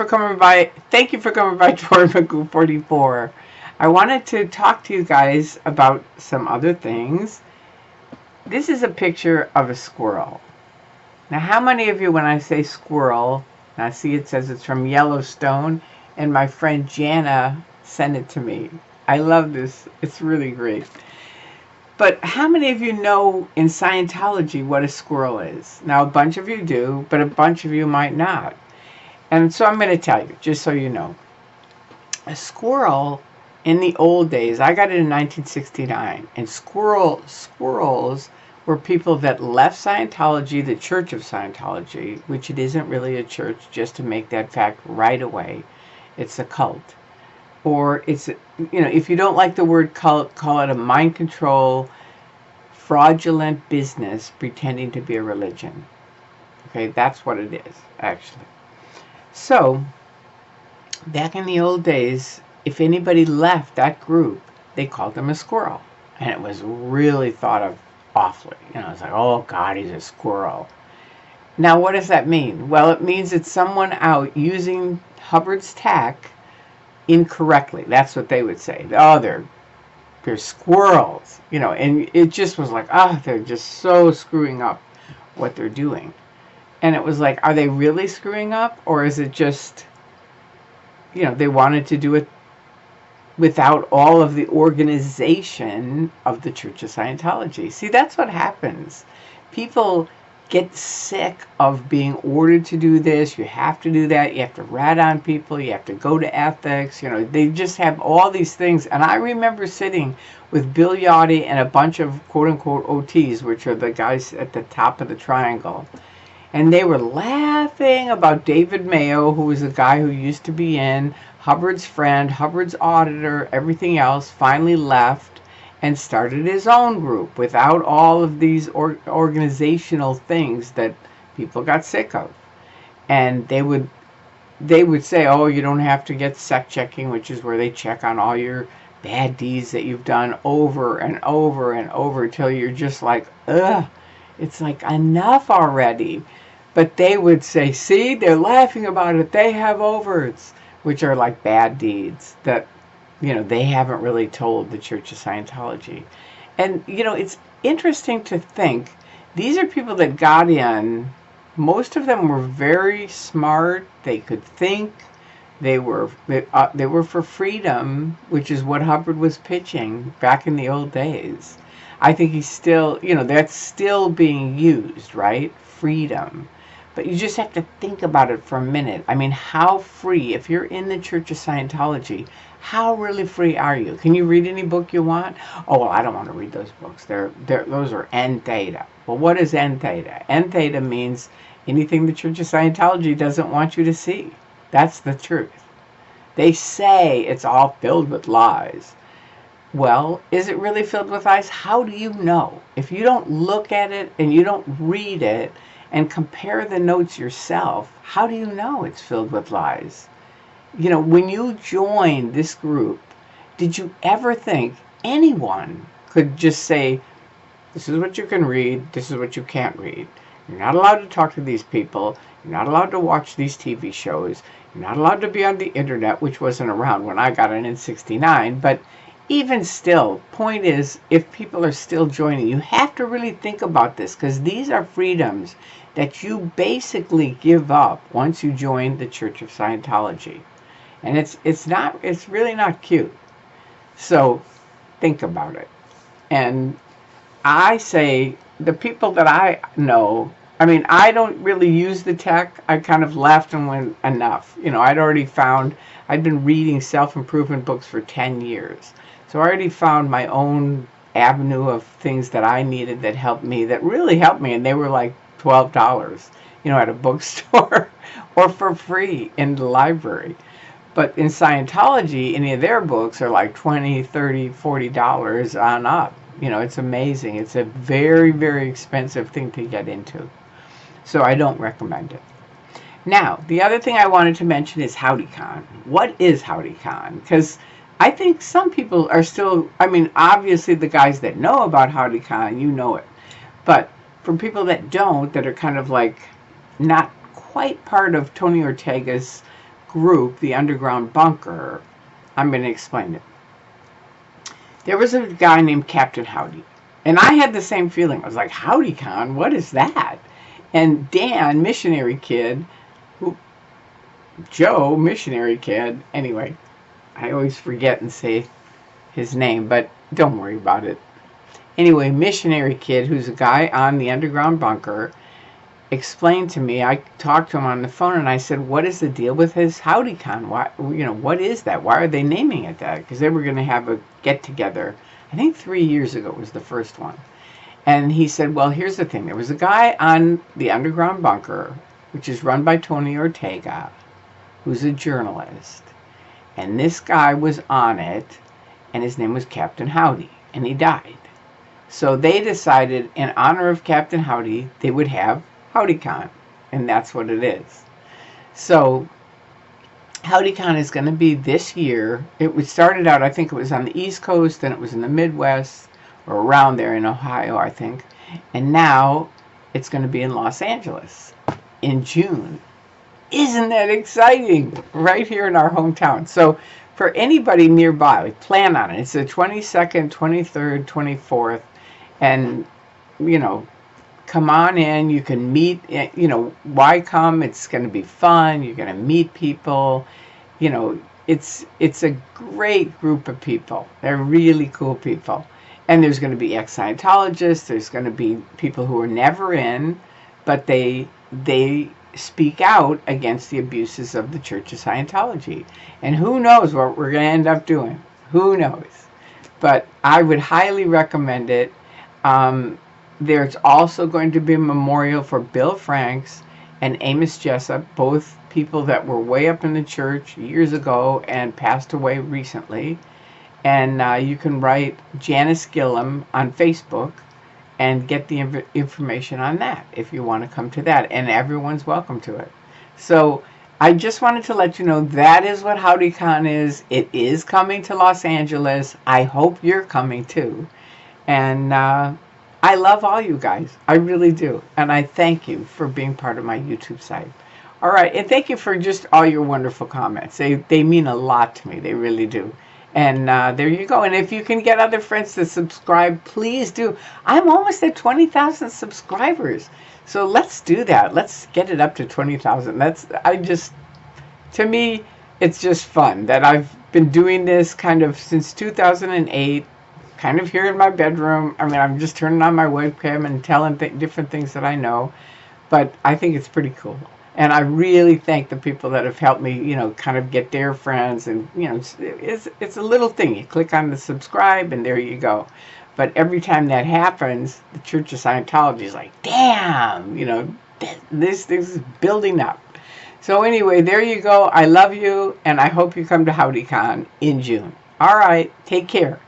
coming by. Thank you for coming by, Jordan Magoo 44. I wanted to talk to you guys about some other things. This is a picture of a squirrel. Now, how many of you, when I say squirrel, I see it says it's from Yellowstone, and my friend Jana sent it to me. I love this. It's really great. But how many of you know in Scientology what a squirrel is? Now, a bunch of you do, but a bunch of you might not. And so I'm going to tell you, just so you know. A squirrel, in the old days, I got it in 1969, and squirrels were people that left Scientology, the Church of Scientology, which it isn't really a church, just to make that fact right away. It's a cult. Or it's, if you don't like the word cult, call it a mind control, fraudulent business pretending to be a religion. Okay, that's what it is, actually. So, back in the old days, if anybody left that group, they called them a squirrel. And it was really thought of awfully. It's like, oh God, he's a squirrel. Now, what does that mean? Well, it means it's someone out using Hubbard's tech incorrectly. That's what they would say. Oh, they're squirrels. And it just was like, they're just so screwing up what they're doing. And it was like, are they really screwing up? Or is it just, they wanted to do it without all of the organization of the Church of Scientology. See, that's what happens. People get sick of being ordered to do this. You have to do that. You have to rat on people. You have to go to ethics. They just have all these things. And I remember sitting with Bill Yachty and a bunch of quote-unquote OTs, which are the guys at the top of the triangle. And they were laughing about David Mayo, who was a guy who used to be in, Hubbard's friend, Hubbard's auditor, everything else, finally left and started his own group without all of these organizational things that people got sick of. And they would say, oh, you don't have to get sec checking, which is where they check on all your bad deeds that you've done over and over and over till you're just like, ugh, it's like enough already. But they would say, see, they're laughing about it. They have overs, which are like bad deeds that, they haven't really told the Church of Scientology. And, it's interesting to think, these are people that got in. Most of them were very smart. They could think. They were for freedom, which is what Hubbard was pitching back in the old days. I think he's still, that's still being used, right? Freedom. But you just have to think about it for a minute. I mean, how free, if you're in the Church of Scientology, how really free are you? Can you read any book you want? Oh, well, I don't want to read those books. Those are end theta. Well, what is end theta? End theta means anything the Church of Scientology doesn't want you to see. That's the truth. They say it's all filled with lies. Well, is it really filled with lies? How do you know? If you don't look at it and you don't read it and compare the notes yourself, how do you know it's filled with lies? When you joined this group, did you ever think anyone could just say, this is what you can read, this is what you can't read. You're not allowed to talk to these people. You're not allowed to watch these TV shows. You're not allowed to be on the internet, which wasn't around when I got in '69. But even still, point is, if people are still joining, you have to really think about this, because these are freedoms that you basically give up once you join the Church of Scientology. And it's really not cute. So think about it. And I say, the people that I know, I don't really use the tech. I kind of left and went, enough. I'd been reading self-improvement books for 10 years. So I already found my own avenue of things that I needed that helped me, that really helped me. And they were like $12, at a bookstore or for free in the library. But in Scientology, any of their books are like $20, $30, $40 on up. It's amazing. It's a very, very expensive thing to get into. So I don't recommend it. Now, the other thing I wanted to mention is HowdyCon. What is HowdyCon? Because I think some people are still, obviously the guys that know about HowdyCon, you know it. But for people that don't, that are kind of like not quite part of Tony Ortega's group, the underground bunker, I'm going to explain it. There was a guy named Captain Howdy. And I had the same feeling. I was like, Howdy Con, what is that? And Dan, missionary kid, Joe, missionary kid, anyway, I always forget and say his name, but don't worry about it. Anyway, missionary kid, who's a guy on the underground bunker, explained to me, I talked to him on the phone, and I said, what is the deal with his HowdyCon? Why, what is that? Why are they naming it that? Because they were going to have a get-together, I think 3 years ago was the first one. And he said, well, here's the thing. There was a guy on the underground bunker, which is run by Tony Ortega, who's a journalist. And this guy was on it, and his name was Captain Howdy, and he died. So they decided, in honor of Captain Howdy, they would have HowdyCon, and that's what it is. So HowdyCon is going to be this year. It started out, I think it was on the East Coast, then it was in the Midwest, or around there in Ohio, I think. And now it's going to be in Los Angeles in June. Isn't that exciting? Right here in our hometown. So for anybody nearby, plan on it. It's the 22nd, 23rd, 24th, and, come on in. You can meet, why come? It's going to be fun. You're going to meet people. It's a great group of people. They're really cool people. And there's going to be ex-Scientologists. There's going to be people who are never in, but they speak out against the abuses of the Church of Scientology. And who knows what we're going to end up doing. Who knows? But I would highly recommend it. There's also going to be a memorial for Bill Franks and Amos Jessup, both people that were way up in the church years ago and passed away recently. And you can write Janice Gillum on Facebook and get the information on that if you want to come to that. And everyone's welcome to it. So I just wanted to let you know that is what HowdyCon is. It is coming to Los Angeles. I hope you're coming too. And I love all you guys. I really do. And I thank you for being part of my YouTube site. All right. And thank you for just all your wonderful comments. They mean a lot to me. They really do. And there you go. And if you can get other friends to subscribe, please do. I'm almost at 20,000 subscribers. So let's do that. Let's get it up to 20,000. To me, it's just fun that I've been doing this kind of since 2008, kind of here in my bedroom. I mean, I'm just turning on my webcam and telling different things that I know. But I think it's pretty cool. And I really thank the people that have helped me, kind of get their friends. And, it's a little thing. You click on the subscribe and there you go. But every time that happens, the Church of Scientology is like, damn, this is building up. So anyway, there you go. I love you. And I hope you come to HowdyCon in June. All right. Take care.